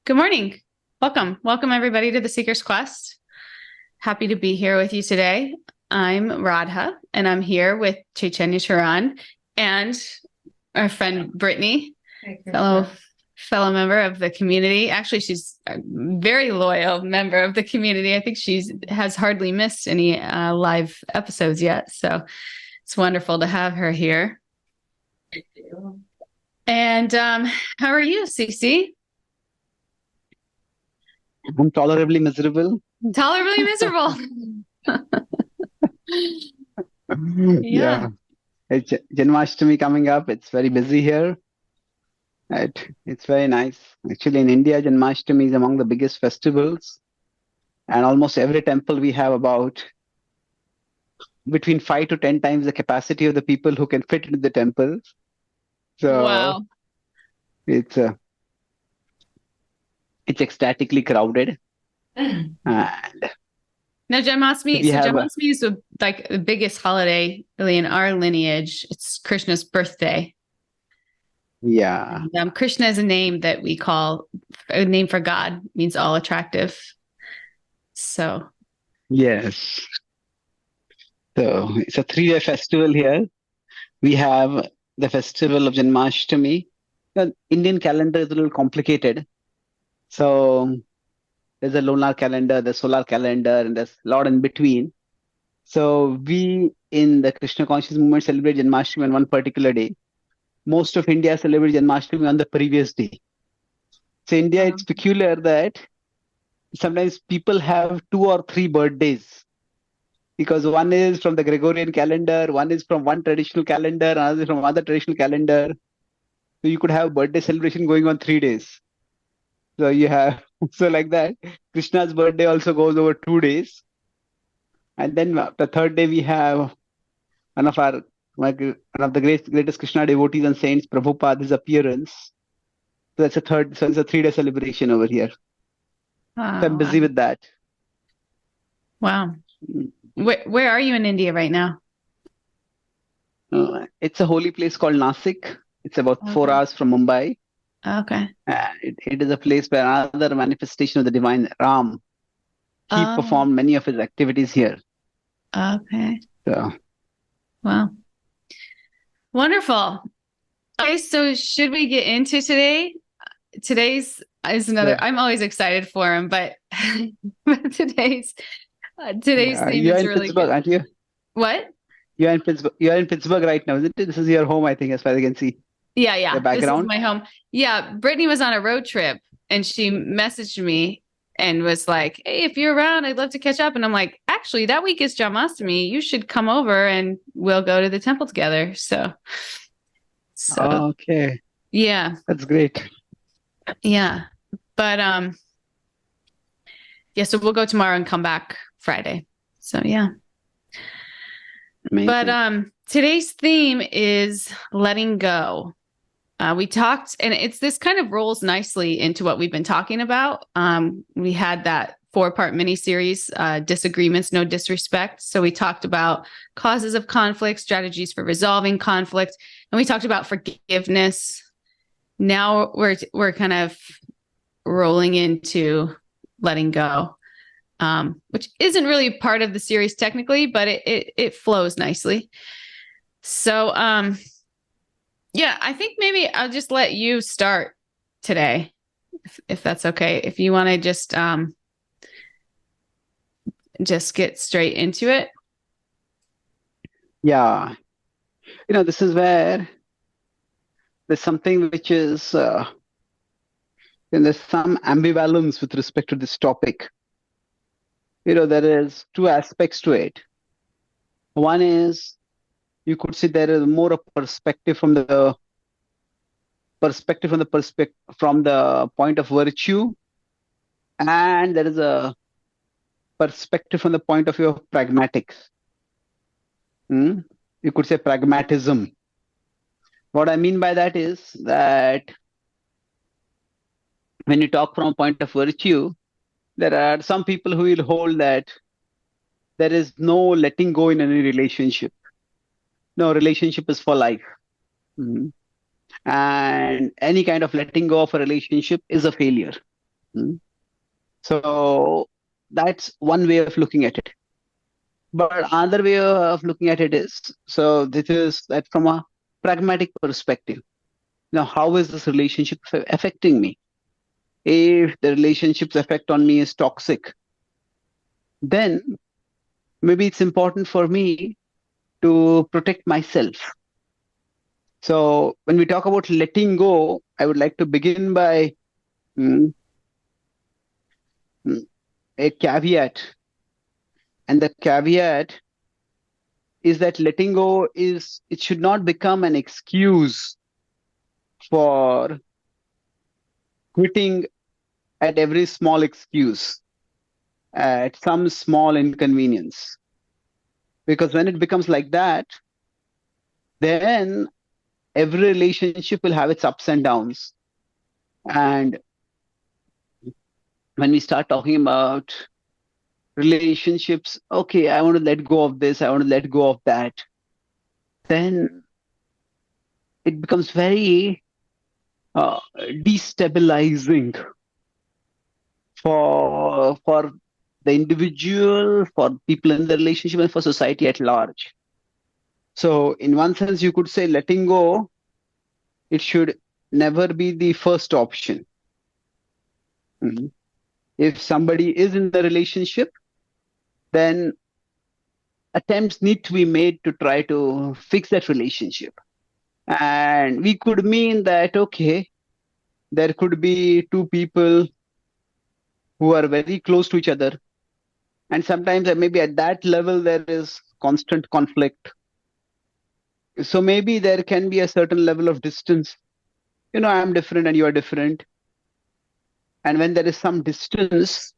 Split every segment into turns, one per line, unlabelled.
Good morning. Welcome. Welcome, everybody, to the Seeker's Quest. Happy to be here with you today. I'm Radha, and I'm here with Radha Charan and our friend Brittany, fellow member of the community. Actually, she's a very loyal member of the community. I think she has hardly missed any live episodes yet. So it's wonderful to have her here.
Thank you.
And how are you, Cece?
I'm tolerably miserable.
Tolerably miserable.
Yeah. It's Janmashtami coming up. It's very busy here. It's very nice. Actually, in India, Janmashtami is among the biggest festivals. And almost every temple we have about between 5 to 10 times the capacity of the people who can fit into the temple. So
Wow.
it's ecstatically crowded. And
Now, Janmashtami,
we have
Janmashtami is the biggest holiday really in our lineage. It's Krishna's birthday.
yeah.
And, Krishna is a name that we call a name for God, means all attractive. So
Yes. So it's a 3-day festival here. We have the festival of Janmashtami. The Indian calendar is a little complicated. So there's a lunar calendar, the solar calendar, and there's a lot in between. So we in the Krishna conscious movement celebrate Janmashtami on one particular day. Most of India celebrates Janmashtami on the previous day. So India, it's peculiar that sometimes people have 2 or 3 birthdays because one is from the Gregorian calendar, one is from one traditional calendar, another is from another traditional calendar. So you could have birthday celebration going on 3 days. So you have so like that. Krishna's birthday also goes over 2 days, and then the third day we have one of the greatest Krishna devotees and saints, Prabhupada's appearance. So that's a third. So it's a 3-day celebration over here. So I'm busy with that.
Wow. Where are you in India right now?
It's a holy place called Nasik. It's about 4 hours from Mumbai.
Okay.
It is a place where another manifestation of the divine Ram. He performed many of his activities here.
Okay.
So,
wow. Wonderful. Okay, so should we get into today? Today's is another. Yeah. I'm always excited for him, but today's theme
you're
is
in
really
Pittsburgh,
good.
aren't you?
What?
You're in Pittsburgh. You're in Pittsburgh right now, isn't it? This is your home, I think, as far as I can see.
Yeah.
The background.
This is my home. Yeah, Brittany was on a road trip, and she messaged me and was like, "Hey, if you're around, I'd love to catch up." And I'm like, "Actually, that week is Janmashtami. You should come over, and we'll go to the temple together." So
okay.
Yeah,
that's great.
Yeah, but yeah. So we'll go tomorrow and come back Friday. So yeah.
Amazing.
But today's theme is letting go. We talked, and this kind of rolls nicely into what we've been talking about. We had that 4-part mini-series, Disagreements, No Disrespect. So we talked about causes of conflict, strategies for resolving conflict, and we talked about forgiveness. Now we're kind of rolling into letting go, which isn't really part of the series technically, but it flows nicely. So yeah, I think maybe I'll just let you start today, if that's okay. If you want to just get straight into it.
Yeah. This is where there's something which is, and there's some ambivalence with respect to this topic. There is 2 aspects to it. One is, you could say there is more a perspective from the point of virtue, and there is a perspective from the point of view of pragmatics. You could say pragmatism. What I mean by that is that when you talk from a point of virtue, there are some people who will hold that there is no letting go in any relationship. No, relationship is for life. And any kind of letting go of a relationship is a failure. Mm. So that's one way of looking at it. But another way of looking at it is, so this is that from a pragmatic perspective. Now, how is this relationship affecting me? If the relationship's effect on me is toxic, then maybe it's important for me to protect myself. So when we talk about letting go, I would like to begin by mm, mm, a caveat. And the caveat is that letting go is, it should not become an excuse for quitting at every small excuse, at some small inconvenience. Because when it becomes like that, then every relationship will have its ups and downs. And when we start talking about relationships, okay, I want to let go of this, I want to let go of that, then it becomes very destabilizing for the individual, for people in the relationship, and for society at large. So, in one sense, you could say letting go, it should never be the first option. Mhm. If somebody is in the relationship, then attempts need to be made to try to fix that relationship. And we could mean that, okay, there could be two people who are very close to each other. And sometimes maybe at that level, there is constant conflict. So maybe there can be a certain level of distance. I'm different and you are different. And when there is some distance,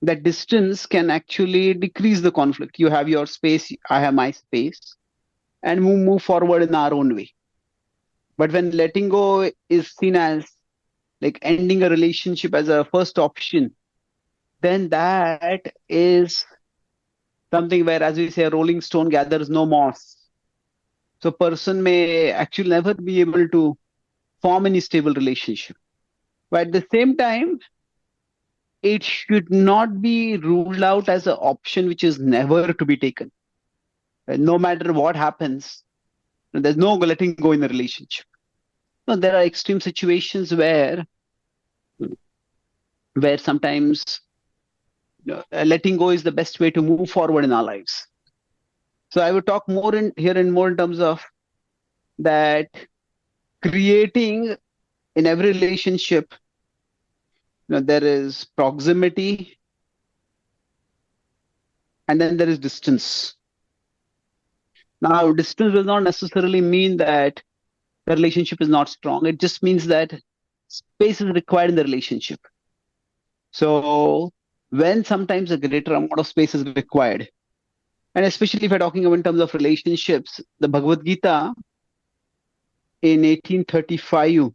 that distance can actually decrease the conflict. You have your space, I have my space, and we move forward in our own way. But when letting go is seen as like ending a relationship as a first option, then that is something where, as we say, a rolling stone gathers no moss. So person may actually never be able to form any stable relationship. But at the same time, it should not be ruled out as an option which is never to be taken. No matter what happens, there's no letting go in a relationship. No, there are extreme situations where sometimes letting go is the best way to move forward in our lives. So I would talk more in terms of that creating in every relationship, there is proximity and then there is distance. Now, distance does not necessarily mean that the relationship is not strong. It just means that space is required in the relationship. So when sometimes a greater amount of space is required, and especially if we're talking about in terms of relationships, the Bhagavad-gita in 1835,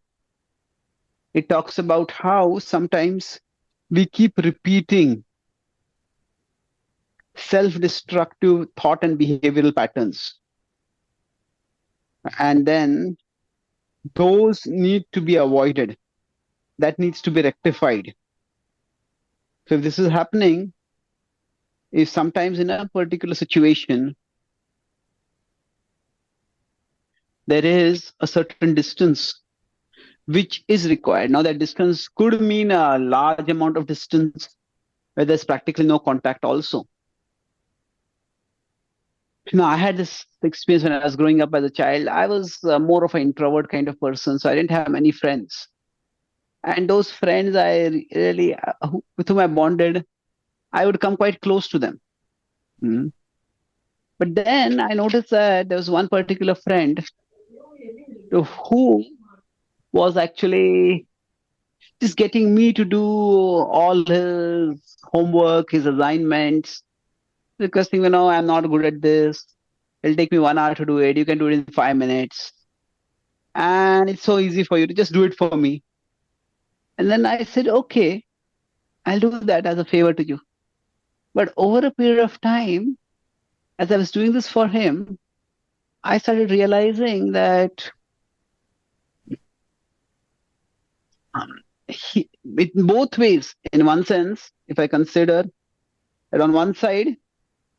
it talks about how sometimes we keep repeating self-destructive thought and behavioral patterns. And then those need to be avoided. That needs to be rectified. So if this is happening, if sometimes in a particular situation, there is a certain distance which is required. Now that distance could mean a large amount of distance where there's practically no contact also. I had this experience when I was growing up as a child. I was more of an introvert kind of person, so I didn't have many friends. And those friends I really, with whom I bonded, I would come quite close to them. Mm. But then I noticed that there was one particular friend who was actually just getting me to do all his homework, his assignments, requesting, I'm not good at this. It'll take me 1 hour to do it. You can do it in 5 minutes. And it's so easy for you to just do it for me. And then I said, okay, I'll do that as a favor to you. But over a period of time, as I was doing this for him, I started realizing that in both ways. In one sense, if I consider that on one side,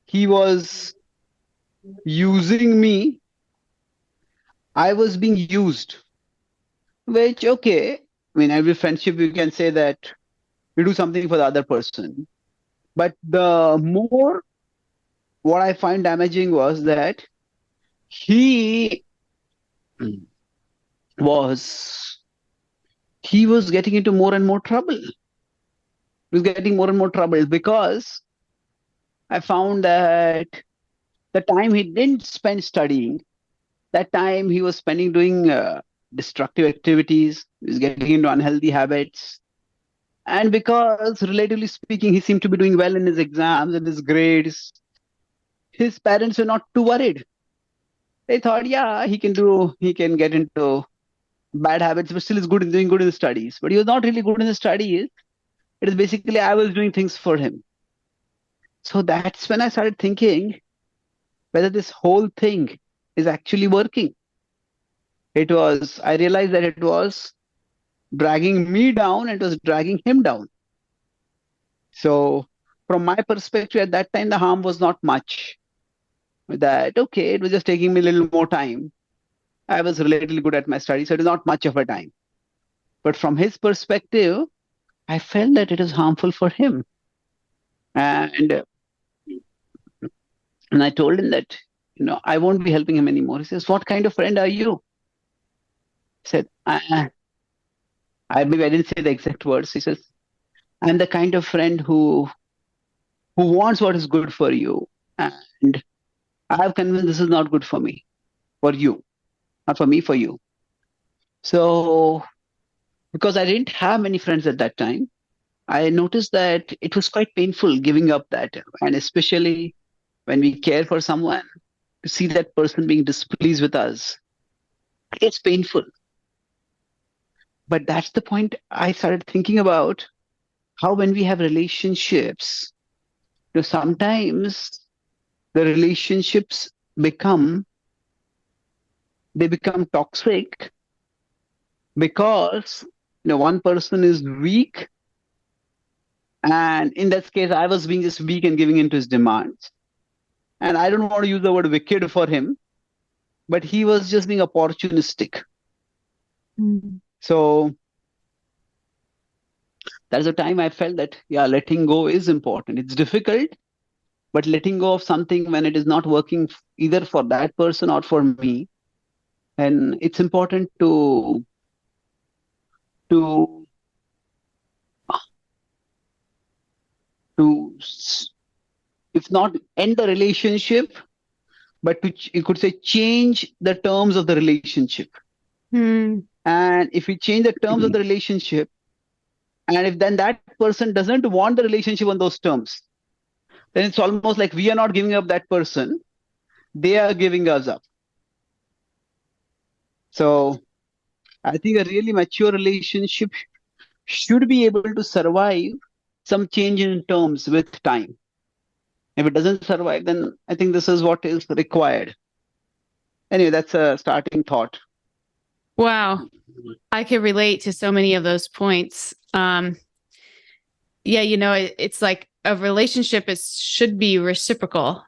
he was using me, I was being used, which, okay, I mean, every friendship you can say that you do something for the other person. But the more what I find damaging was that he was he was getting into more and more trouble. He was getting more and more trouble because I found that the time he didn't spend studying, that time he was spending doing destructive activities. He was getting into unhealthy habits. And because, relatively speaking, he seemed to be doing well in his exams and his grades, his parents were not too worried. They thought, yeah, he can get into bad habits, but still is good in doing good in the studies. But he was not really good in the studies. It is basically I was doing things for him. So that's when I started thinking whether this whole thing is actually working. I realized that it was dragging me down and it was dragging him down. So from my perspective at that time, the harm was not much. That, okay, it was just taking me a little more time. I was relatively good at my studies, so it is not much of a time. But from his perspective, I felt that it is harmful for him. And I told him that, I won't be helping him anymore. He says, what kind of friend are you? I said, maybe I didn't say the exact words. He says, I'm the kind of friend who wants what is good for you. And I have convinced this is not good for me, for you, not for me, for you. So, because I didn't have many friends at that time, I noticed that it was quite painful giving up that. And especially when we care for someone, to see that person being displeased with us, it's painful. But that's the point I started thinking about, how when we have relationships, sometimes the relationships become toxic because one person is weak, and in that case I was being just weak and giving into his demands. And I don't want to use the word wicked for him, but he was just being opportunistic. So that's the time I felt that, yeah, letting go is important. It's difficult, but letting go of something when it is not working either for that person or for me, and it's important to if not end the relationship, but you could say change the terms of the relationship. And if we change the terms of the relationship, and if then that person doesn't want the relationship on those terms, then it's almost like we are not giving up that person, they are giving us up. So I think a really mature relationship should be able to survive some change in terms with time. If it doesn't survive, then I think this is what is required. Anyway, that's a starting thought.
Wow. I can relate to so many of those points. It's like a relationship should be reciprocal.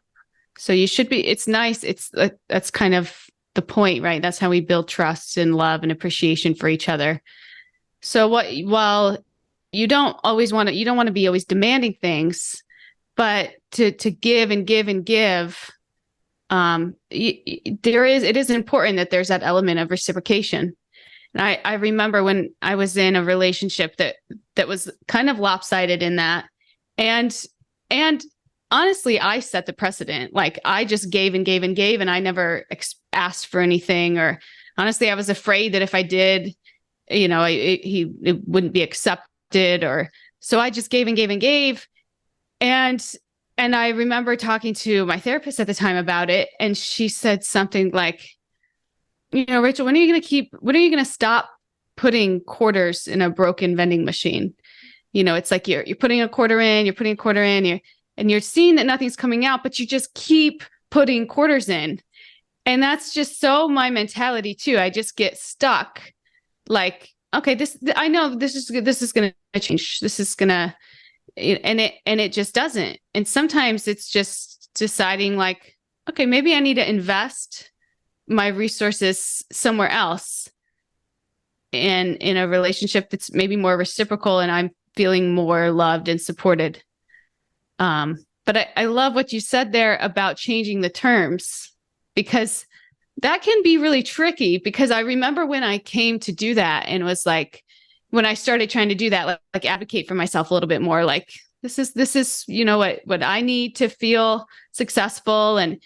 So it's nice. That's kind of the point, right? That's how we build trust and love and appreciation for each other. So while you don't want to be always demanding things, but to give and give and give, it is important that there's that element of reciprocation. And I remember when I was in a relationship that was kind of lopsided in that. And honestly, I set the precedent. Like I just gave and gave and gave, and I never asked for anything. Or honestly, I was afraid that if I did, it wouldn't be accepted. Or so I just gave and gave and gave. And I remember talking to my therapist at the time about it, and she said something like, Rachel, when are you going to stop putting quarters in a broken vending machine? It's like you're putting a quarter in, and you're seeing that nothing's coming out, but you just keep putting quarters in. And that's just so my mentality too. I just get stuck. Like okay, I know this is going to change. This is going to, and it just doesn't. And sometimes it's just deciding like, okay, maybe I need to invest my resources somewhere else, and in a relationship that's maybe more reciprocal and I'm feeling more loved and supported. But I love what you said there about changing the terms, because that can be really tricky. Because I remember when I came to do that and was like, when I started trying to do that, like advocate for myself a little bit more, like this is, you know, what I need to feel successful. And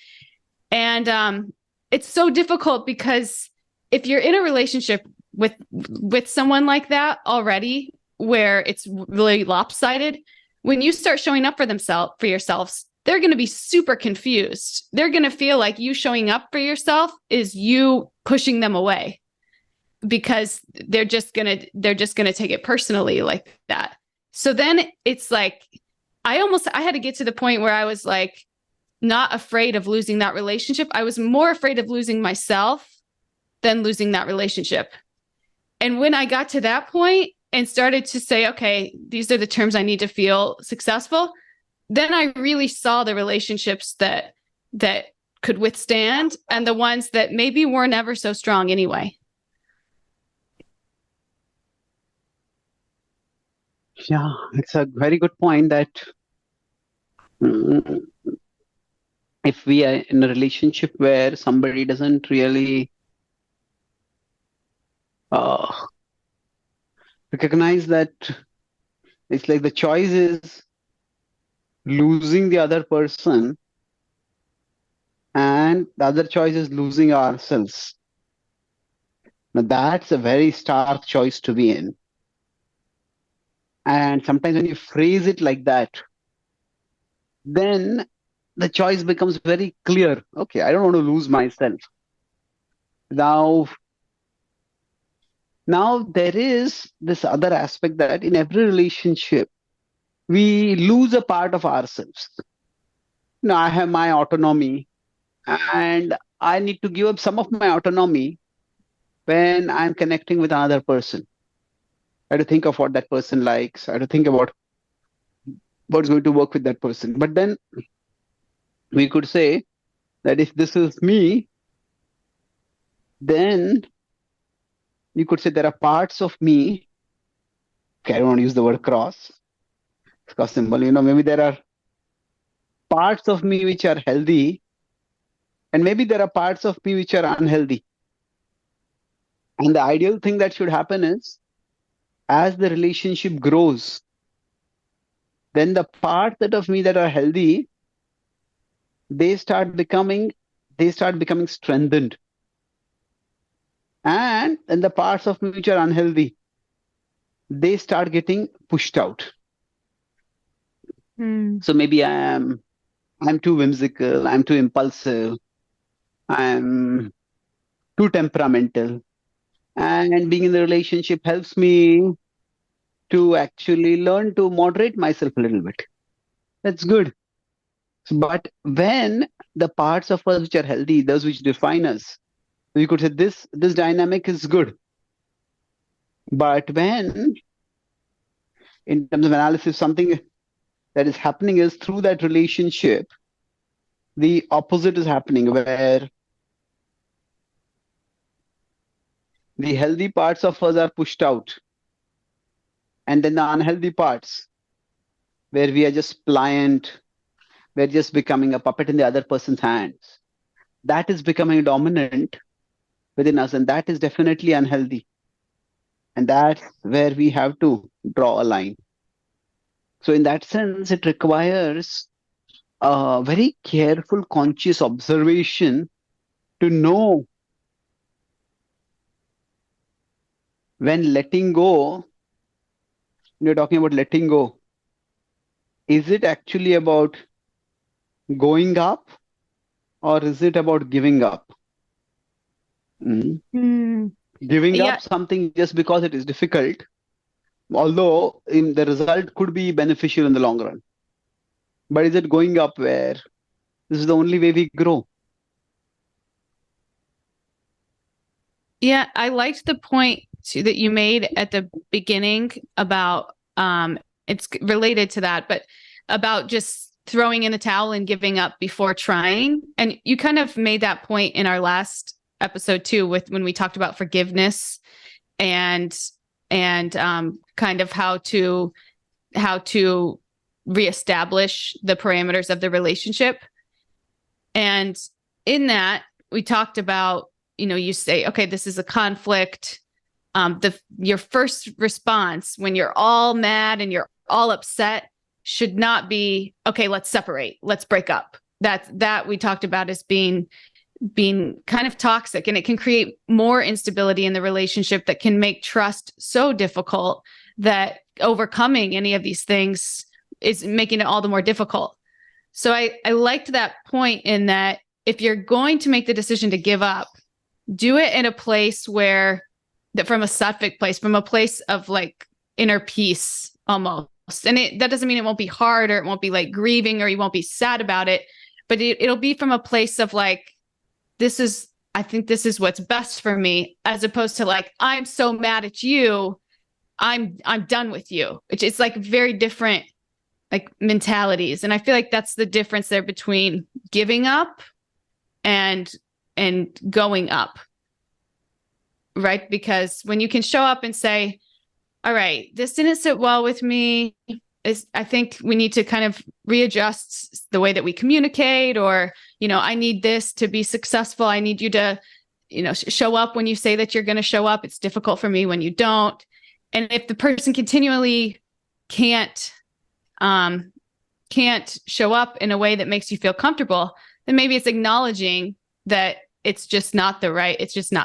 it's so difficult because if you're in a relationship with someone like that already, where it's really lopsided, when you start showing up for yourselves, they're going to be super confused. They're going to feel like you showing up for yourself is you pushing them away, because they're just going to take it personally like that. So then it's like, I had to get to the point where I was like, not afraid of losing that relationship. I was more afraid of losing myself than losing that relationship. And when I got to that point and started to say, okay, these are the terms I need to feel successful, then I really saw the relationships that could withstand, and the ones that maybe were never so strong anyway.
Yeah, it's a very good point that if we are in a relationship where somebody doesn't really recognize that it's like the choice is losing the other person and the other choice is losing ourselves. Now that's a very stark choice to be in. And sometimes when you phrase it like that, then the choice becomes very clear. Okay, I don't want to lose myself. Now there is this other aspect that in every relationship, we lose a part of ourselves. You know, I have my autonomy and I need to give up some of my autonomy when I'm connecting with another person. I have to think of what that person likes. I have to think about what's going to work with that person. But then we could say that if this is me, then you could say there are parts of me. Okay, I don't want to use the word cross symbol. You know, maybe there are parts of me which are healthy, and maybe there are parts of me which are unhealthy. And the ideal thing that should happen is, as the relationship grows, then the parts of me that are healthy, they start becoming strengthened. And then the parts of me which are unhealthy, they start getting pushed out. So maybe I'm too whimsical, I'm too impulsive, I'm too temperamental. And being in the relationship helps me to actually learn to moderate myself a little bit. That's good. But when the parts of us which are healthy, those which define us, we could say this dynamic is good. But when, in terms of analysis, something that is happening is through that relationship, the opposite is happening, where the healthy parts of us are pushed out. And then the unhealthy parts, where we are just pliant, we're just becoming a puppet in the other person's hands, that is becoming dominant within us. And that is definitely unhealthy. And that's where we have to draw a line. So in that sense, it requires a very careful, conscious observation to know when letting go. You're talking about letting go. Is it actually about going up, or is it about giving up? Giving up something just because it is difficult, although in the result could be beneficial in the long run. But is it going up where this is the only way we grow?
Yeah, I liked the point that you made at the beginning about it's related to that, but about just throwing in the towel and giving up before trying. And you kind of made that point in our last episode too, with when we talked about forgiveness and kind of how to reestablish the parameters of the relationship. And in that, we talked about, you say, okay, this is a conflict. Your first response when you're all mad and you're all upset should not be, okay, let's separate, let's break up. That we talked about as being kind of toxic, and it can create more instability in the relationship that can make trust so difficult that overcoming any of these things is making it all the more difficult. So I liked that point, in that if you're going to make the decision to give up, do it in a place from a sattvic place, from a place of like inner peace almost. And that doesn't mean it won't be hard, or it won't be like grieving, or you won't be sad about it, but it'll be from a place of like, I think this is what's best for me, as opposed to like, I'm so mad at you, I'm done with you. It's like very different like mentalities. And I feel like that's the difference there between giving up and going up. Right? Because when you can show up and say, all right, this didn't sit well with me, I think we need to kind of readjust the way that we communicate, or, I need this to be successful. I need you to, show up when you say that you're going to show up. It's difficult for me when you don't. And if the person continually can't show up in a way that makes you feel comfortable, then maybe it's acknowledging that it's just not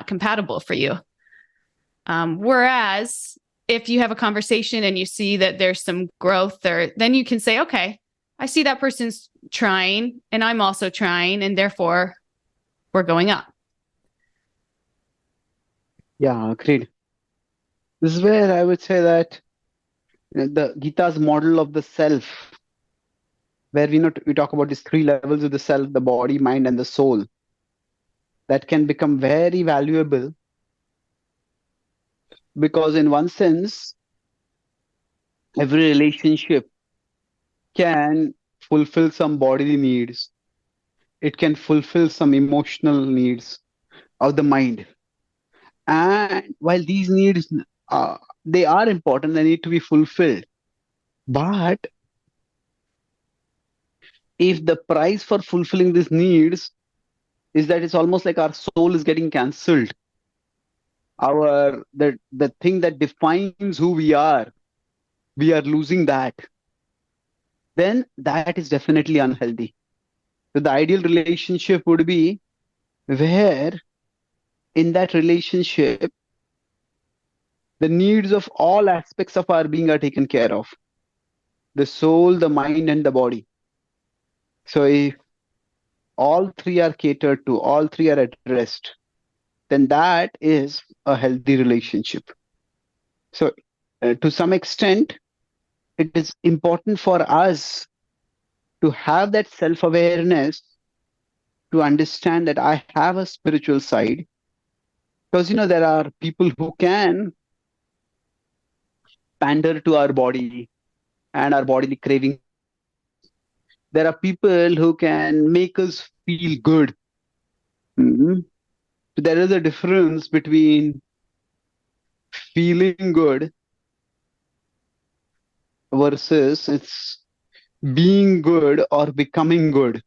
compatible for you. Whereas if you have a conversation and you see that there's some growth there, then you can say, okay, I see that person's trying and I'm also trying, and therefore we're going up.
Yeah, agreed. This is where I would say that the Gita's model of the self, where we talk about these three levels of the self: the body, mind, and the soul, that can become very valuable, because in one sense, every relationship can fulfill some bodily needs. It can fulfill some emotional needs of the mind. And while these needs, they are important, they need to be fulfilled. But if the price for fulfilling these needs is that it's almost like our soul is getting cancelled, the thing that defines who we are losing that, then that is definitely unhealthy. So the ideal relationship would be where in that relationship the needs of all aspects of our being are taken care of: the soul, the mind, and the body. So if all three are catered to, all three are addressed, then that is a healthy relationship. So to some extent, it is important for us to have that self-awareness, to understand that I have a spiritual side. Because, there are people who can pander to our body and our bodily craving. There are people who can make us feel good. So there is a difference between feeling good versus it's being good or becoming good.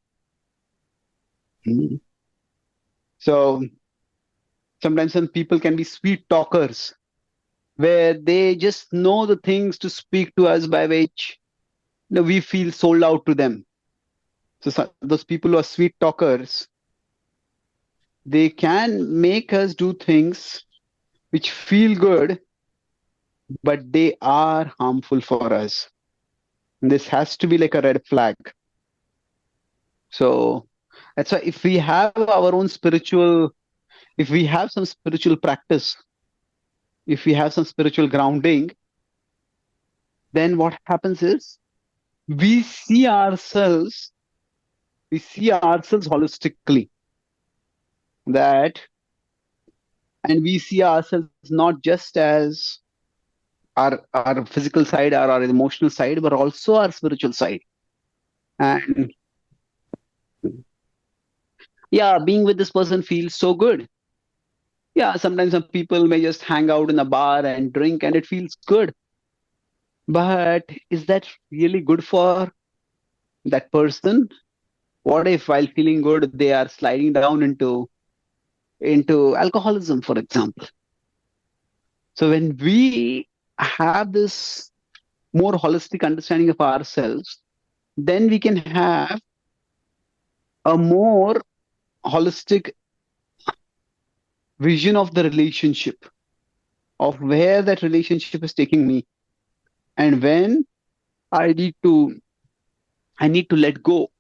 So sometimes some people can be sweet talkers, where they just know the things to speak to us by which we feel sold out to them. So those people who are sweet talkers, they can make us do things which feel good, but they are harmful for us. And this has to be like a red flag. So that's why if we have if we have some spiritual practice, if we have some spiritual grounding, then what happens is we see ourselves holistically. That and we see ourselves not just as our physical side or our emotional side, but also our spiritual side. And yeah, being with this person feels so good. Yeah, sometimes some people may just hang out in a bar and drink and it feels good. But is that really good for that person? What if while feeling good, they are sliding down into alcoholism, for example? So when we have this more holistic understanding of ourselves, then we can have a more holistic vision of the relationship, of where that relationship is taking me, and when I need to I need to let go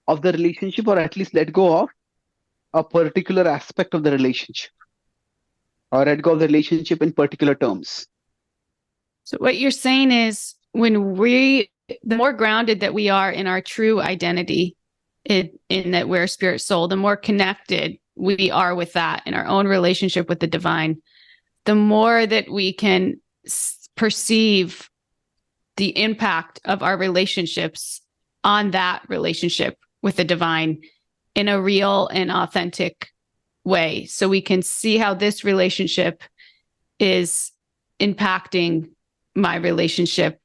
of the relationship, or at least let go of a particular aspect of the relationship, or let go of the relationship in particular terms.
So what you're saying is the more grounded that we are in our true identity, in that we're spirit soul, the more connected we are with that in our own relationship with the divine, the more that we can perceive the impact of our relationships on that relationship with the divine in a real and authentic way. So we can see how this relationship is impacting my relationship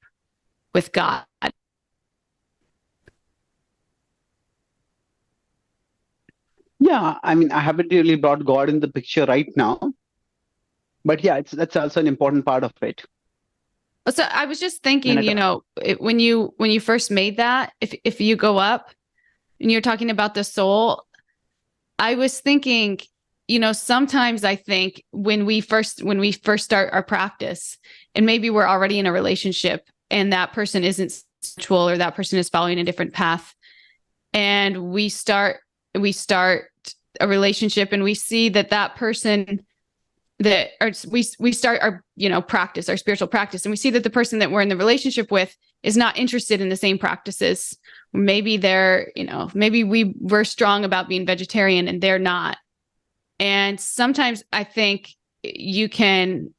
with God.
Yeah, I mean, I haven't really brought God in the picture right now, but yeah, that's also an important part of it.
So I was just thinking, when you first made that, if you go up and you're talking about the soul, I was thinking, sometimes I think when we first start our practice, and maybe we're already in a relationship and that person isn't spiritual, or that person is following a different path, and we start a relationship and we see that person we start our practice, our spiritual practice, and we see that the person that we're in the relationship with is not interested in the same practices. Maybe maybe we're strong about being vegetarian and they're not. And sometimes I think you can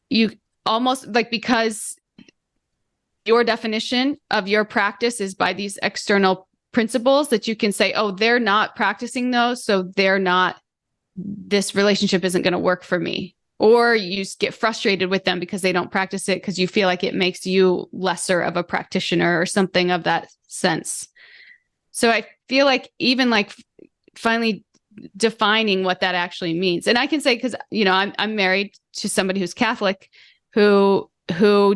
you almost like, because your definition of your practice is by these external principles, that you can say, oh, they're not practicing those, so this relationship isn't going to work for me. Or you get frustrated with them because they don't practice it, because you feel like it makes you lesser of a practitioner or something of that sense. So I feel like even like finally defining what that actually means. And I can say, because I'm married to somebody who's Catholic, who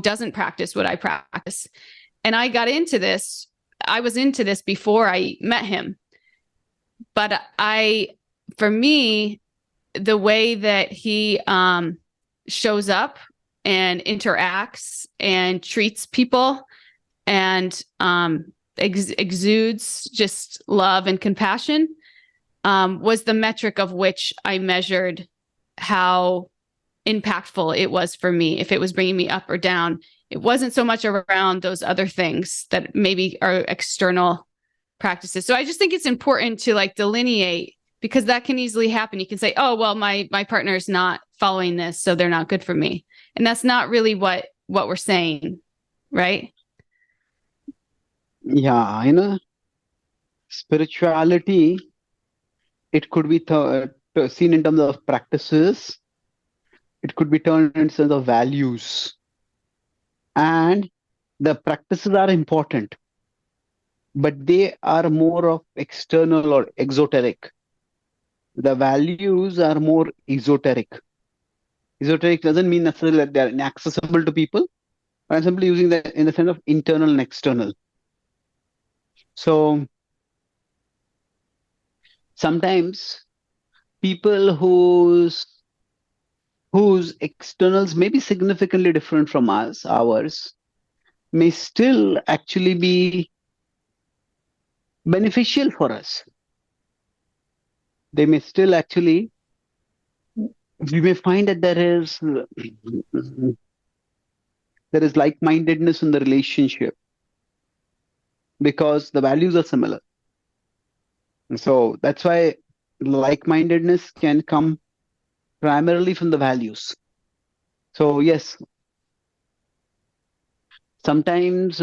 doesn't practice what I practice. And I was into this before I met him. But for me, the way that he shows up and interacts and treats people and exudes just love and compassion was the metric of which I measured how impactful it was for me, if it was bringing me up or down. It wasn't so much around those other things that maybe are external practices. So I just think it's important to like delineate, because that can easily happen. You can say, oh, well, my partner is not following this, so they're not good for me. And that's not really what we're saying, right?
Yeah, spirituality, it could be seen in terms of practices, it could be turned in terms of values. And the practices are important, but they are more of external or exoteric. The values are more esoteric. Esoteric doesn't mean necessarily that they're inaccessible to people, but I'm simply using that in the sense of internal and external. So sometimes people whose externals may be significantly different from ours, may still actually be beneficial for us. They may still actually, we may find that there is like-mindedness in the relationship because the values are similar. And so that's why like-mindedness can come primarily from the values. So yes, sometimes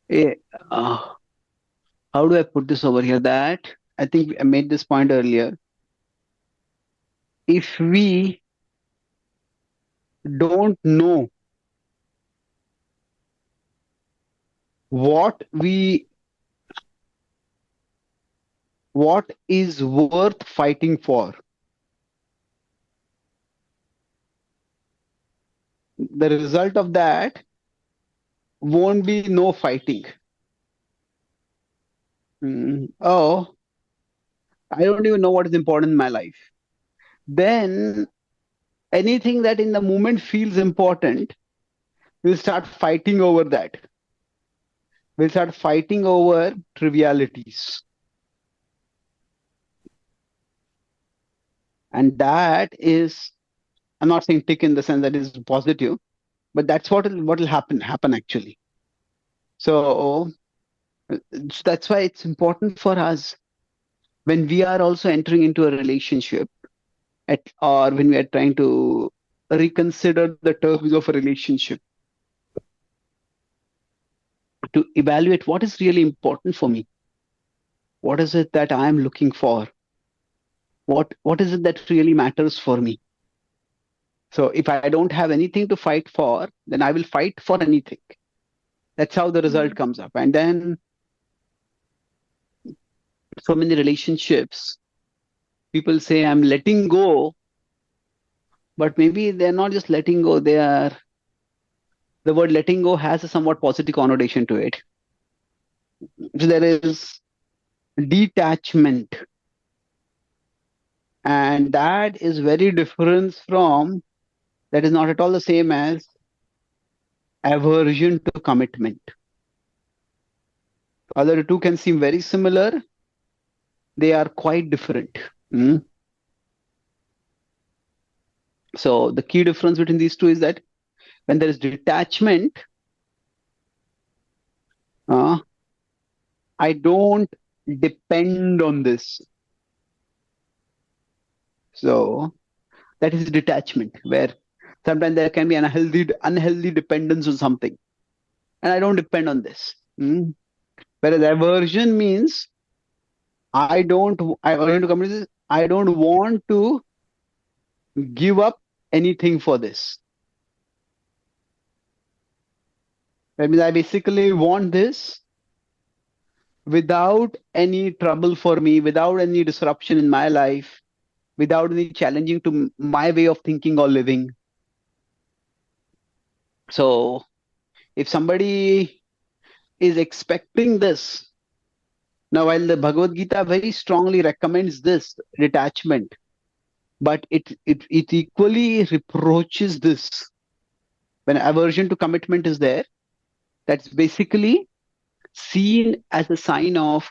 eh, uh, how do I put this over here? That I think I made this point earlier. If we don't know what is worth fighting for, the result of that won't be no fighting. Oh, I don't even know what is important in my life. Then anything that in the moment feels important, we'll start fighting over that. We'll start fighting over trivialities. And that is, I'm not saying tick in the sense that is positive, but that's what will happen actually. So that's why it's important for us when we are also entering into a relationship or when we are trying to reconsider the terms of a relationship, to evaluate what is really important for me. What is it that I am looking for? What is it that really matters for me? So if I don't have anything to fight for, then I will fight for anything. That's how the result comes up. And then so many relationships, people say I'm letting go, but maybe they're not just letting go, the word letting go has a somewhat positive connotation to it. So there is detachment. And that is very different from, that is not at all the same as aversion to commitment. Although the two can seem very similar, they are quite different. So the key difference between these two is that when there is detachment, I don't depend on this. So that is detachment, where sometimes there can be an unhealthy dependence on something, and I don't depend on this. Whereas aversion means I don't want to give up anything for this. That means I basically want this without any trouble for me, without any disruption in my life, without any challenging to my way of thinking or living. So if somebody is expecting this, now while the Bhagavad-gita very strongly recommends this detachment, but it equally reproaches this. When aversion to commitment is there, that's basically seen as a sign of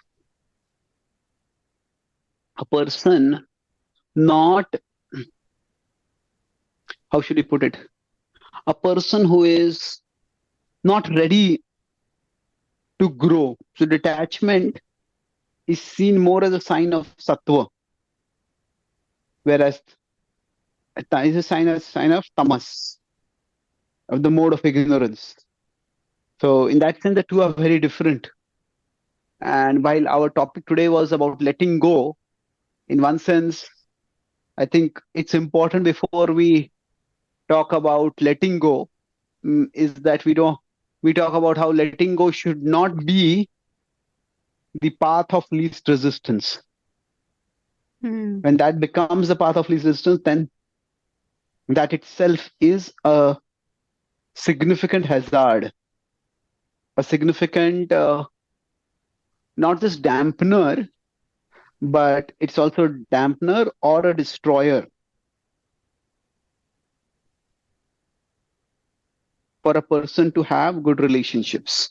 a person not, how should we put it? A person who is not ready to grow. So detachment is seen more as a sign of sattva, whereas it is a sign of tamas, of the mode of ignorance. So in that sense, the two are very different. And while our topic today was about letting go, in one sense, I think it's important before we talk about letting go, is that we talk about how letting go should not be the path of least resistance. When that becomes the path of least resistance, then that itself is a significant hazard, a significant not just dampener, but it's also a dampener or a destroyer for a person to have good relationships.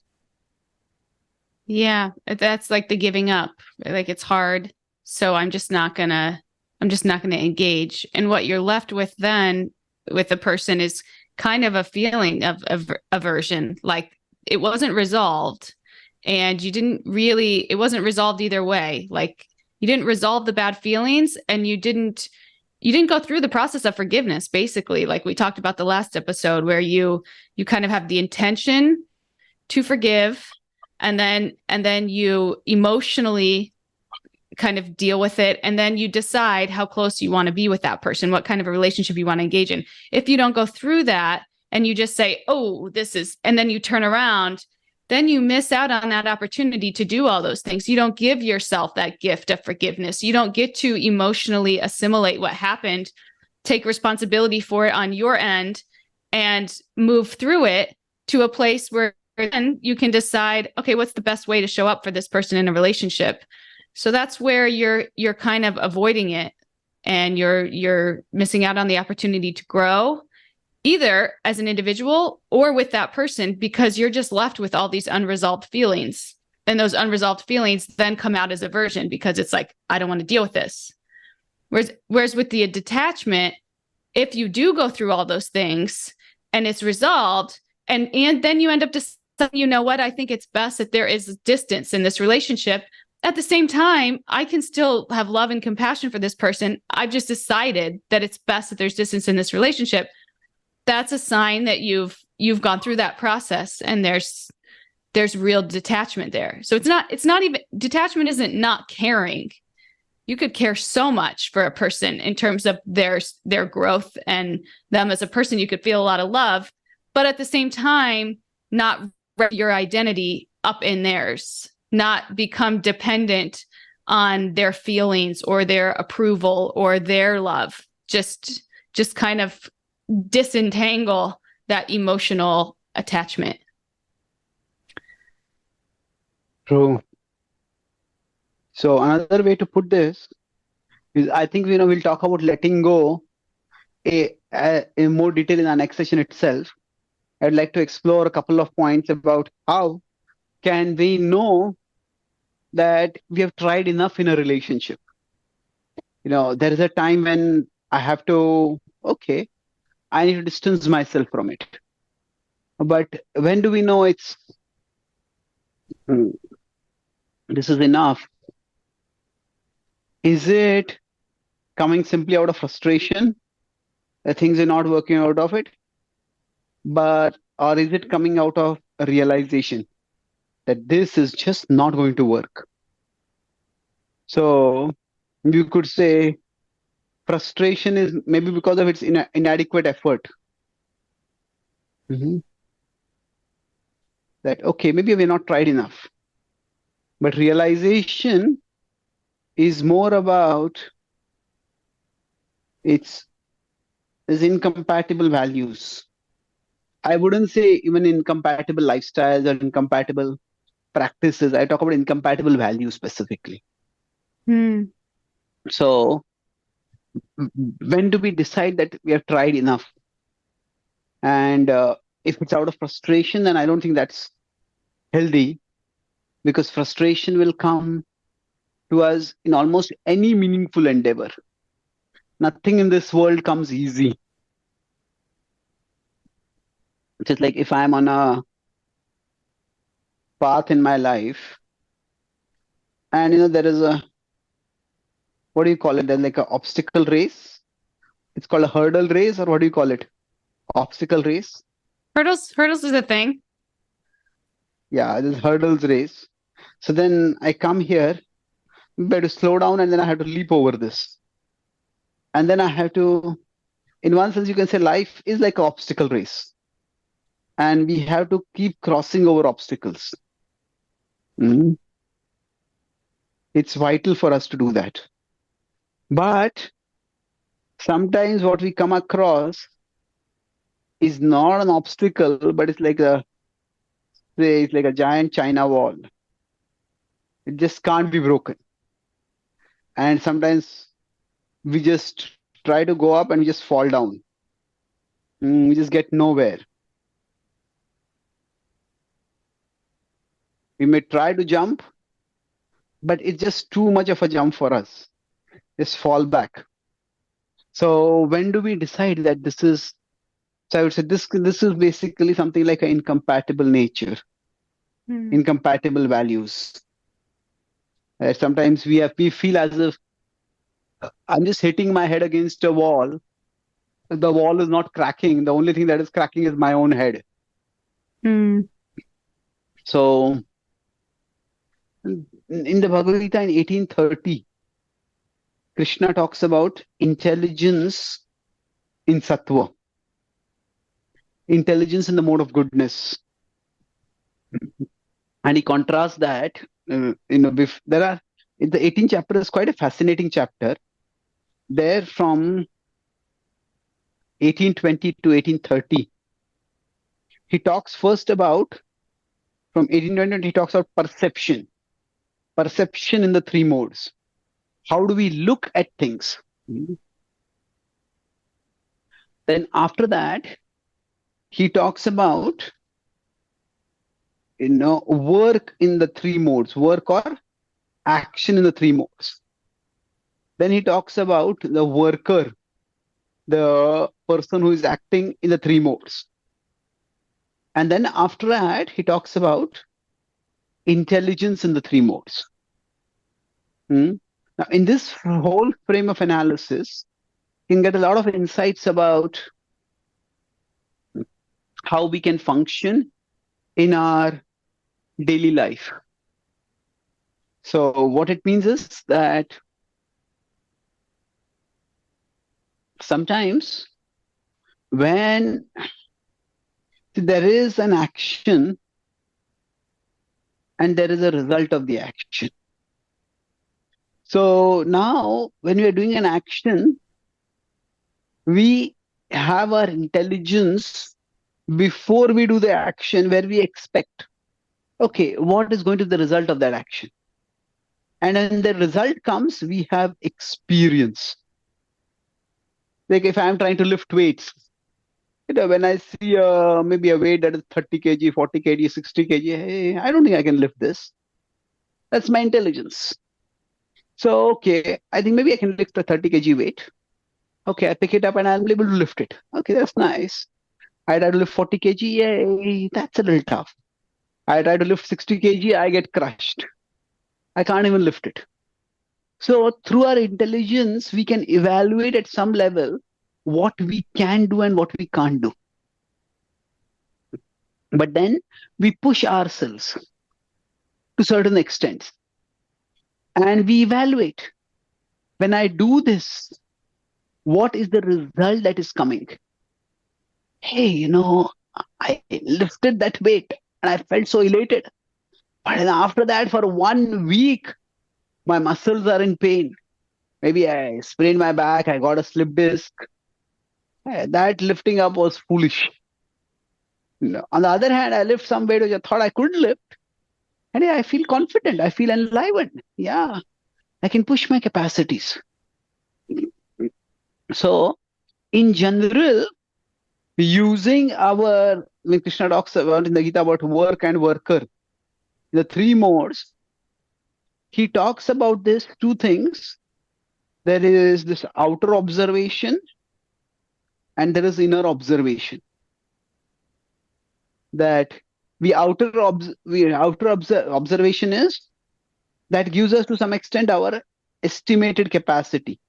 Yeah, that's like the giving up. Like it's hard, so I'm just not gonna engage. And what you're left with then with the person is kind of a feeling of aversion, like it wasn't resolved, and you didn't really. It wasn't resolved either way. Like didn't resolve the bad feelings, and you didn't go through the process of forgiveness, basically, like we talked about the last episode, where you kind of have the intention to forgive, and then you emotionally kind of deal with it, and then you decide how close you want to be with that person, what kind of a relationship you want to engage in. If you don't go through that and you just say, oh, this is, and then you turn around, then you miss out on that opportunity to do all those things. You don't give yourself that gift of forgiveness. You don't get to emotionally assimilate what happened, take responsibility for it on your end, and move through it to a place where then you can decide, okay, what's the best way to show up for this person in a relationship? So that's where you're kind of avoiding it, and you're missing out on the opportunity to grow, either as an individual or with that person, because you're just left with all these unresolved feelings. And those unresolved feelings then come out as aversion, because it's like, I don't want to deal with this. Whereas with the detachment, if you do go through all those things and it's resolved, and then you end up deciding, you know what, I think it's best that there is distance in this relationship. At the same time, I can still have love and compassion for this person. I've just decided that it's best that there's distance in this relationship. That's a sign that you've gone through that process, and there's real detachment there. So it's not even, detachment isn't not caring. You could care so much for a person in terms of their growth and them as a person. You could feel a lot of love, but at the same time, not wrap your identity up in theirs, not become dependent on their feelings or their approval or their love. Just kind of disentangle that emotional attachment.
True. So another way to put this is, I think, we'll talk about letting go in more detail in our next session itself. I'd like to explore a couple of points about how can we know that we have tried enough in a relationship. There is a time when I have to, okay, I need to distance myself from it. But when do we know this is enough? Is it coming simply out of frustration that things are not working out of it? Or is it coming out of a realization that this is just not going to work? So you could say frustration is maybe because of its inadequate effort. That, okay, maybe we're not tried enough. But realization is more about its incompatible values. I wouldn't say even incompatible lifestyles or incompatible practices. I talk about incompatible values specifically. So when do we decide that we have tried enough? And if it's out of frustration, then I don't think that's healthy, because frustration will come to us in almost any meaningful endeavor. Nothing in this world comes easy. Just like if I'm on a path in my life, and there is what do you call it? There's like an obstacle race. It's called a hurdle race, or what do you call it? Obstacle race.
Hurdles is a thing.
Yeah, there's hurdles race. So then I come here, I have to slow down, and then I have to leap over this. And then I have to, in one sense, you can say life is like an obstacle race. And we have to keep crossing over obstacles. It's vital for us to do that. But sometimes what we come across is not an obstacle, but it's like a giant China wall. It just can't be broken. And sometimes we just try to go up and we just fall down. We just get nowhere. We may try to jump, but it's just too much of a jump for us. Just fall back. So when do we decide that this is? So I would say this is basically something like an incompatible nature, incompatible values. Sometimes we feel as if I'm just hitting my head against a wall. The wall is not cracking. The only thing that is cracking is my own head. So in the Bhagavad-gita in 1830, Krishna talks about intelligence in sattva, intelligence in the mode of goodness. And he contrasts that, there are, in the 18th chapter is quite a fascinating chapter. There from 1820 to 1830, he talks first about, from 1820, he talks about perception in the three modes. How do we look at things? Then after that, he talks about, work in the three modes, work or action in the three modes. Then he talks about the worker, the person who is acting in the three modes. And then after that, he talks about intelligence in the three modes. Now, in this whole frame of analysis, you can get a lot of insights about how we can function in our daily life. So what it means is that sometimes when there is an action and there is a result of the action. So now when we are doing an action, we have our intelligence before we do the action, where we expect, okay, what is going to be the result of that action? And when the result comes, we have experience. Like if I'm trying to lift weights, when I see maybe a weight that is 30 kg, 40 kg, 60 kg, hey, I don't think I can lift this. That's my intelligence. So, okay, I think maybe I can lift a 30 kg weight. Okay, I pick it up and I'm able to lift it. Okay, that's nice. I try to lift 40 kg, yay, that's a little tough. I try to lift 60 kg, I get crushed. I can't even lift it. So through our intelligence, we can evaluate at some level what we can do and what we can't do. But then we push ourselves to certain extents and we evaluate. When I do this, what is the result that is coming? Hey, I lifted that weight and I felt so elated. But then after that, for 1 week, my muscles are in pain. Maybe I sprained my back, I got a slip disc. That lifting up was foolish. On the other hand, I lift some weight which I thought I couldn't lift. And I feel confident. I feel enlivened. Yeah, I can push my capacities. So, in general, using when Krishna talks about in the Gita about work and worker, the three modes, he talks about these two things. There is this outer observation and there is inner observation. That observation is that gives us to some extent our estimated capacity.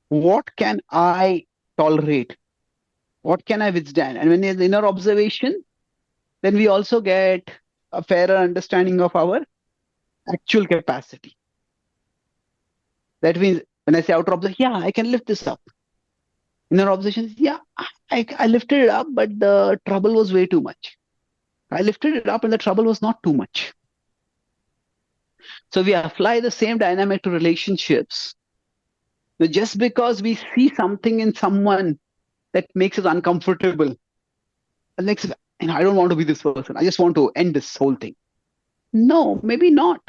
What can I tolerate? What can I withstand? And when there's inner observation, then we also get a fairer understanding of our actual capacity. That means when I say outer observation, yeah, I can lift this up. Inner observation, yeah, I lifted it up, but the trouble was way too much. I lifted it up and the trouble was not too much. So we apply the same dynamic to relationships. Now, just because we see something in someone that makes us uncomfortable, and makes I don't want to be this person. I just want to end this whole thing. No, maybe not.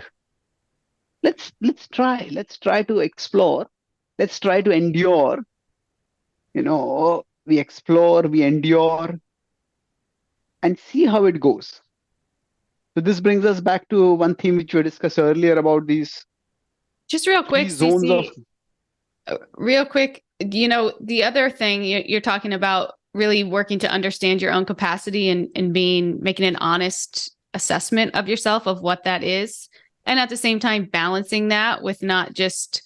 Let's try. Let's try to explore. Let's try to endure. We explore, we endure, and see how it goes. So this brings us back to one theme which we discussed earlier about these.
Just real quick,
zones
CC, real quick, the other thing you're talking about, really working to understand your own capacity and making an honest assessment of yourself of what that is. And at the same time, balancing that with not just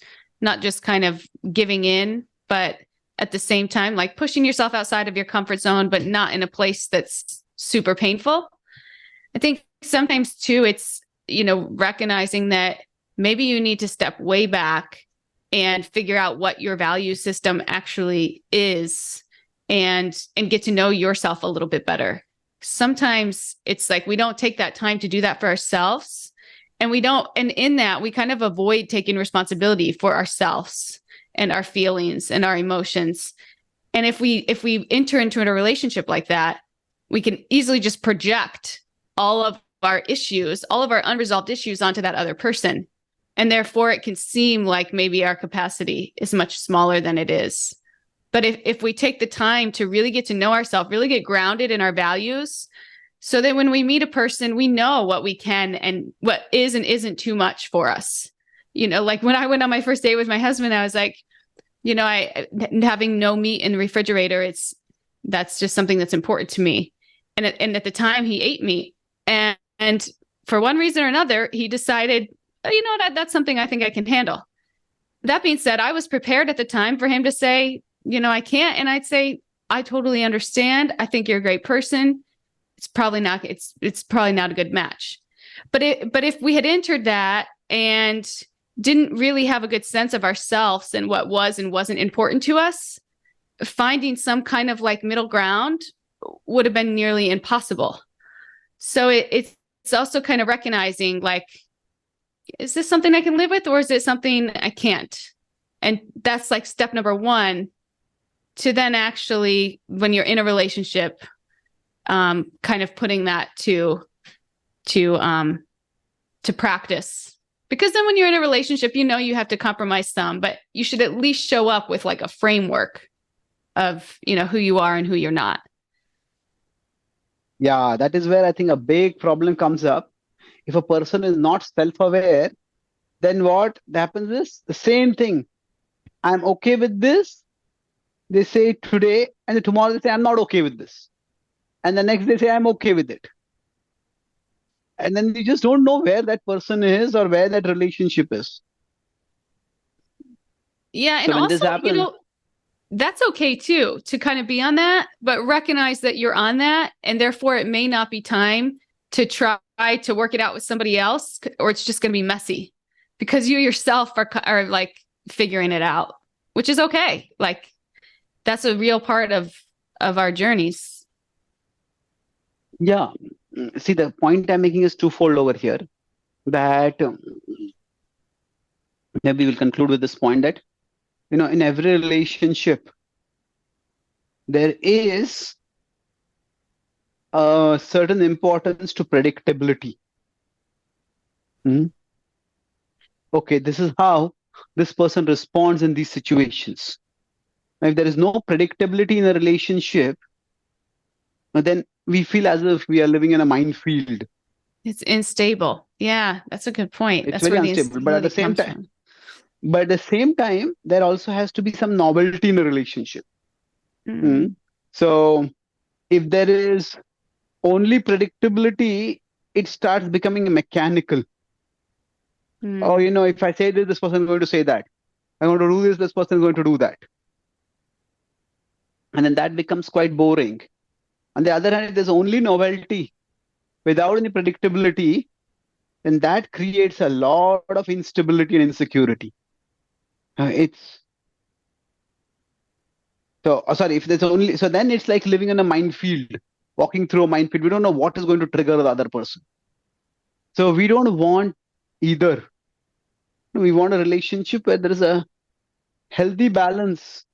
kind of giving in, but at the same time, like pushing yourself outside of your comfort zone, but not in a place that's super painful. I think sometimes too, it's, recognizing that maybe you need to step way back and figure out what your value system actually is, and get to know yourself a little bit better. Sometimes it's like we don't take that time to do that for ourselves. And in that, we kind of avoid taking responsibility for ourselves and our feelings and our emotions. And if we enter into a relationship like that, we can easily just project all of our issues, all of our unresolved issues onto that other person. And therefore, it can seem like maybe our capacity is much smaller than it is. But if we take the time to really get to know ourselves, really get grounded in our values, so that when we meet a person, we know what we can and what is and isn't too much for us. Like when I went on my first date with my husband, I was like, having no meat in the refrigerator, that's just something that's important to me. And at the time, he ate meat. And for one reason or another, he decided, that's something I think I can handle. That being said, I was prepared at the time for him to say, I can't. And I'd say, I totally understand. I think you're a great person. It's probably not a good match. But if we had entered that and didn't really have a good sense of ourselves and what was and wasn't important to us, finding some kind of like middle ground would have been nearly impossible. So it's also kind of recognizing, like, is this something I can live with, or is it something I can't? And that's like step number one, to then actually, when you're in a relationship, kind of putting that to practice. Because then when you're in a relationship, you have to compromise some, but you should at least show up with like a framework of, who you are and who you're not.
Yeah, that is where I think a big problem comes up. If a person is not self-aware, then what happens is the same thing. I'm okay with this, they say today, and then tomorrow they say, I'm not okay with this. And the next day say, I'm okay with it. And then you just don't know where that person is or where that relationship is.
Yeah. And
So when this
also,
happens,
that's okay too, to kind of be on that, but recognize that you're on that. And therefore it may not be time to try to work it out with somebody else, or it's just going to be messy because you yourself are like figuring it out, which is okay. Like that's a real part of our journeys.
yeah. See, the point I'm making is twofold over here. That maybe we'll conclude with this point that, in every relationship, there is a certain importance to predictability. Okay, this is how this person responds in these situations. If there is no predictability in a relationship, then we feel as if we are living in a minefield.
It's unstable. Yeah, that's a good point.
It's
That's
very
where the
unstable. But at the
instability
same
comes
time,
from.
but at the same time, there also has to be some novelty in a relationship. So if there is only predictability, it starts becoming mechanical. Or, if I say this person is going to say that. I'm going to do this person is going to do that. And then that becomes quite boring. On the other hand, if there's only novelty without any predictability, then that creates a lot of instability and insecurity. If there's only, so then it's like living in a minefield, walking through a minefield. We don't know what is going to trigger the other person. So we don't want either. We want a relationship where there is a healthy balance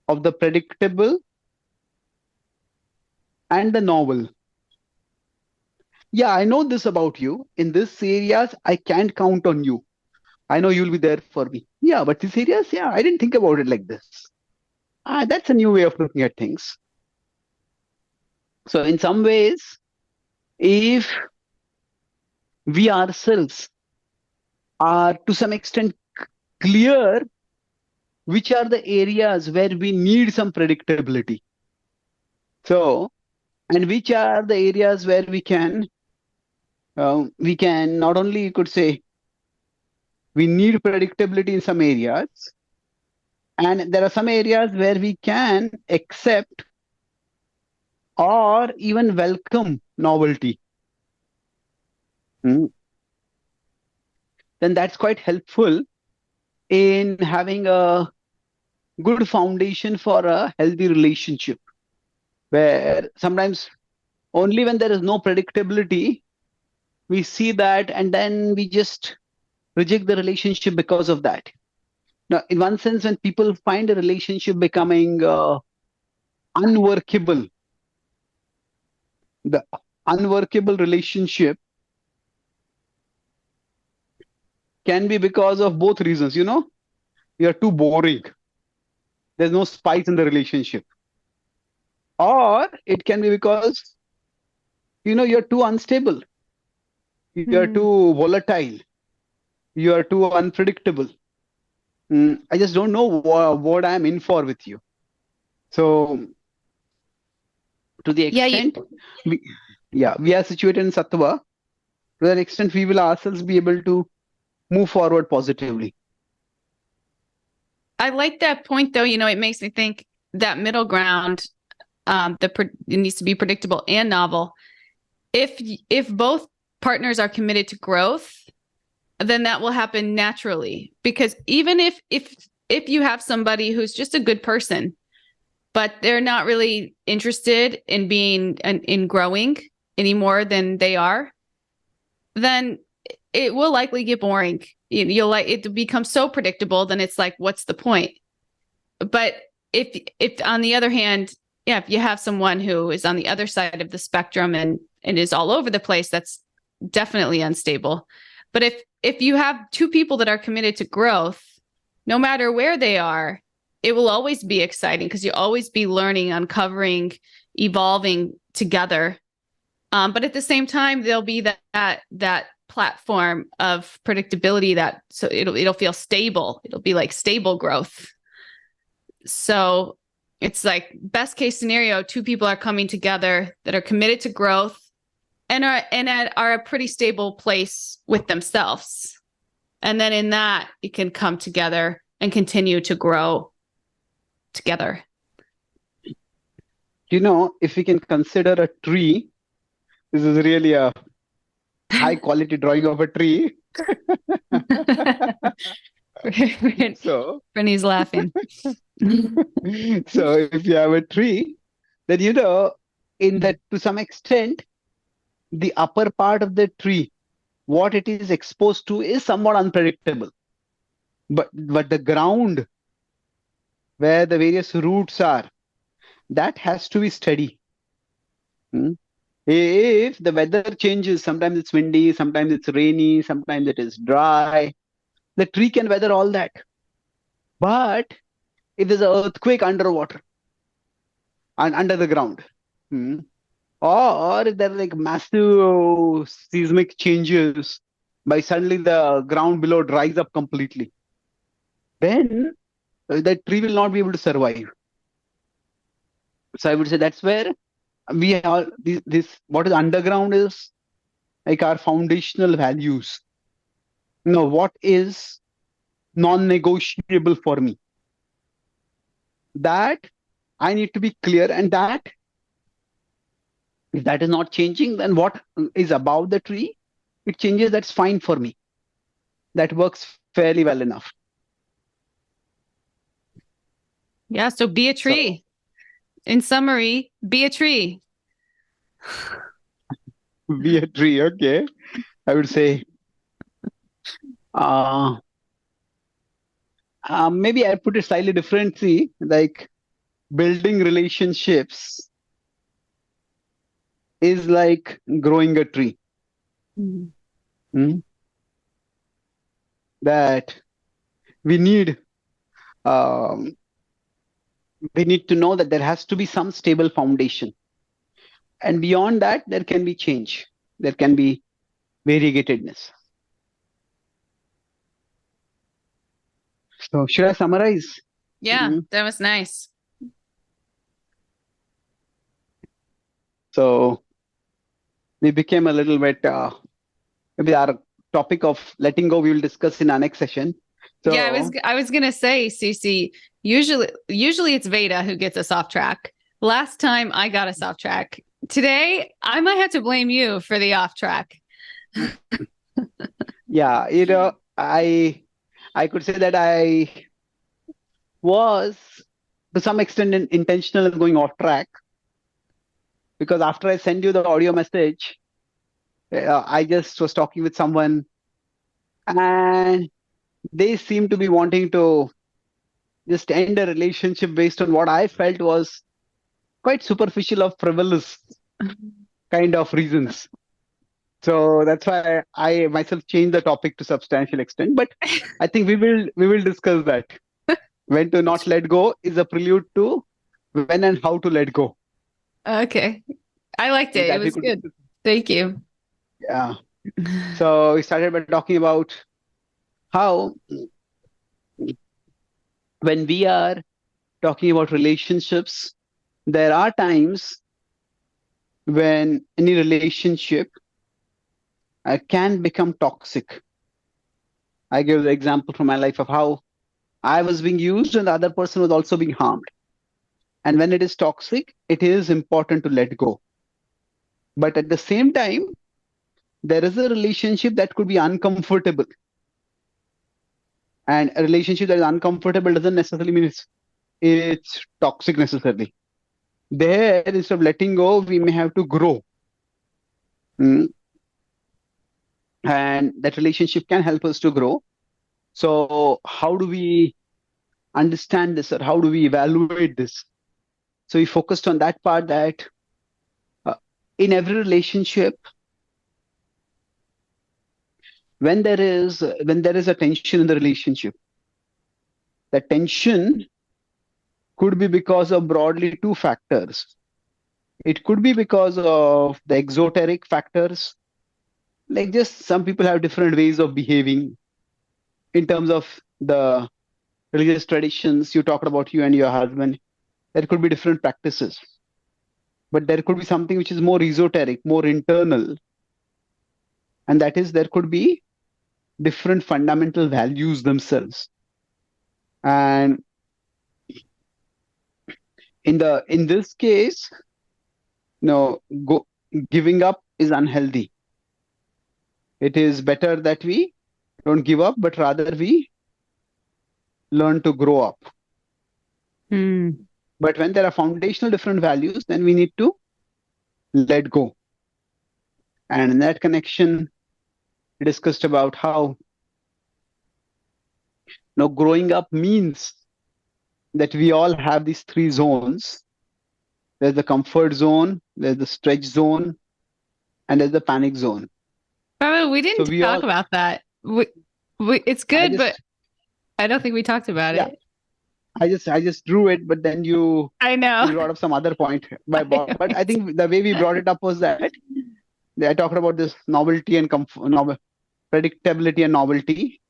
of the predictable and the novel. Yeah, I know this about you. In these areas, I can't count on you. I know you'll be there for me. Yeah, but these areas, I didn't think about it like this. That's a new way of looking at things. So in some ways, if we ourselves are to some extent clear which are the areas where we need some predictability. So, and which are the areas where we can not only, you could say, We need predictability in some areas. And there are some areas where we can accept or even welcome novelty. Mm. Then that's quite helpful in having a good foundation for a healthy relationship, where sometimes only when there is no predictability, we see that and then we just reject the relationship because of that. Now, in one sense, when people find a relationship becoming unworkable, the unworkable relationship can be because of both reasons. You're too boring, there's no spice in the relationship, or it can be because you're too unstable, you're too volatile, you're too unpredictable. I just don't know what I'm in for with you. So to the
Yeah,
extent we are situated in sattva, to that extent we will ourselves be able to move forward positively.
I like that point, though. It makes me think that middle ground, it needs to be predictable and novel. If both partners are committed to growth, then that will happen naturally. Because even if you have somebody who's just a good person, but they're not really interested in being in growing any more than they are, then it will likely get boring. You'll like it to become so predictable. Then it's like, what's the point? But if on the other hand, yeah, if you have someone who is on the other side of the spectrum and is all over the place, that's definitely unstable. But if you have two people that are committed to growth, no matter where they are, it will always be exciting because you'll always be learning, uncovering, evolving together. But at the same time, there'll be that platform of predictability so it'll feel stable. It'll be like stable growth. So it's like best case scenario, two people are coming together that are committed to growth and are a pretty stable place with themselves. And then in that, it can come together and continue to grow together.
If we can consider a tree, this is really a high quality drawing of a tree. So
Brittany's laughing.
So if you have a tree, then in that, to some extent, the upper part of the tree, what it is exposed to is somewhat unpredictable. But the ground where the various roots are, that has to be steady. If the weather changes, sometimes it's windy, sometimes it's rainy, sometimes it is dry, the tree can weather all that. But if there's an earthquake underwater and under the ground, or if there are like massive seismic changes, by suddenly the ground below dries up completely, then that tree will not be able to survive. So I would say that's where we are. This what is underground is like our foundational values. What is non-negotiable for me? That I need to be clear, and that if that is not changing, then what is above the tree, it changes. That's fine for me. That works fairly well enough.
Yeah, so be a tree. In summary, be a tree.
Be a tree, okay. I would say maybe I put it slightly differently, like building relationships is like growing a tree. That we need to know that there has to be some stable foundation, and beyond that there can be change, there can be variegatedness. So should I summarize?
Yeah, that was nice.
So we became a little bit maybe our topic of letting go we will discuss in our next session. So
yeah, I was gonna say, Cece, usually it's Veda who gets us off track. Last time I got us off track. Today I might have to blame you for the off track.
yeah, I could say that I was to some extent intentional in going off track, because after I send you the audio message, I just was talking with someone and they seem to be wanting to just end a relationship based on what I felt was quite superficial of frivolous kind of reasons. So that's why I myself changed the topic to substantial extent. But I think we will discuss that. When to not let go is a prelude to when and how to let go.
Okay. I liked it. It
That we
was
could
good.
discuss.
Thank you.
Yeah. So we started by talking about how when we are talking about relationships, there are times when any relationship can become toxic. I give the example from my life of how I was being used and the other person was also being harmed. And when it is toxic, it is important to let go. But at the same time, there is a relationship that could be uncomfortable. And a relationship that is uncomfortable doesn't necessarily mean it's toxic necessarily. There, instead of letting go, we may have to grow. Mm. And that relationship can help us to grow. So, how do we understand this, or how do we evaluate this? So, we focused on that part that uh, in every relationship, when there is a tension in the relationship, the tension could be because of broadly two factors. It could be because of the exoteric factors, like just some people have different ways of behaving in terms of the religious traditions. You talked about you and your husband. There could be different practices, but there could be something which is more esoteric, more internal, and that is there could be different fundamental values themselves. And in this case, no, giving up is unhealthy. It is better that we don't give up, but rather we learn to grow up.
Hmm.
But when there are foundational different values, then we need to let go. And in that connection, we discussed about how growing up means that we all have these three zones. There's the comfort zone, there's the stretch zone, and there's the panic zone.
Oh, we
So
didn't
we
talk
all,
about that. It's
I
good, but
just,
I don't think we talked about
yeah,
it.
I just drew it, but then you
I know.
brought up some other point. But I think the way we brought it up was that I talked about this novelty and predictability and novelty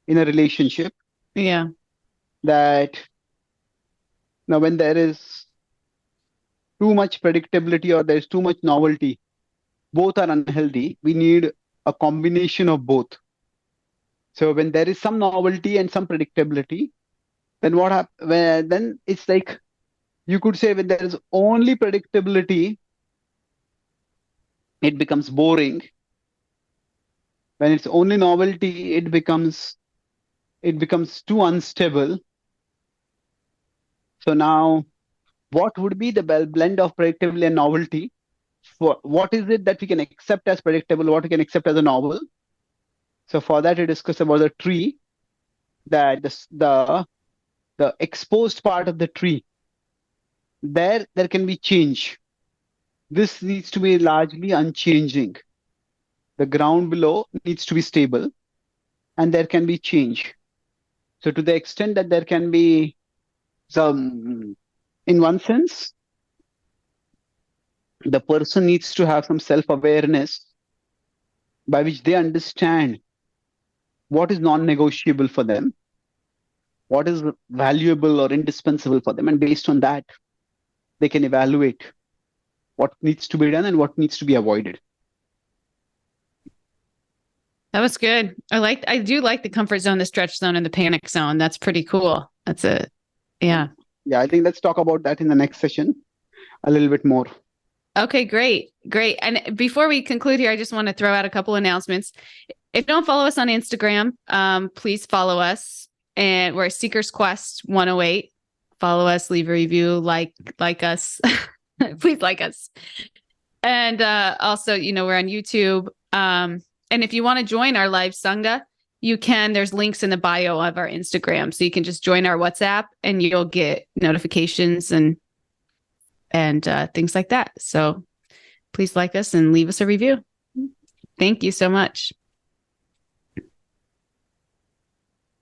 in a relationship.
Yeah.
That now when there is too much predictability or there's too much novelty, both are unhealthy. We need a combination of both. So when there is some novelty and some predictability, then what happens? Then it's like you could say when there is only predictability, it becomes boring. When it's only novelty, it becomes too unstable. So now, what would be the blend of predictability and novelty? For what is it that we can accept as predictable, what we can accept as a novel? So for that, we discuss about the tree, that the exposed part of the tree, there can be change. This needs to be largely unchanging. The ground below needs to be stable, and there can be change. So to the extent that there can be some, in one sense, the person needs to have some self-awareness by which they understand what is non-negotiable for them, what is valuable or indispensable for them, and based on that, they can evaluate what needs to be done and what needs to be avoided.
That was good. I do like the comfort zone, the stretch zone, and the panic zone. That's pretty cool. Yeah.
Yeah, I think let's talk about that in the next session a little bit more.
Okay, great. Great. And before we conclude here, I just want to throw out a couple announcements. If you don't follow us on Instagram, please follow us. And we're Seeker's Quest 108. Follow us, leave a review, like us. Please like us. And also, we're on YouTube. And if you want to join our live Sangha, you can. There's links in the bio of our Instagram. So you can just join our WhatsApp and you'll get notifications and things like that. So please like us and leave us a review. Thank you so much.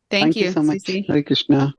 Thank you
so much.
Cece.
Hare Krishna.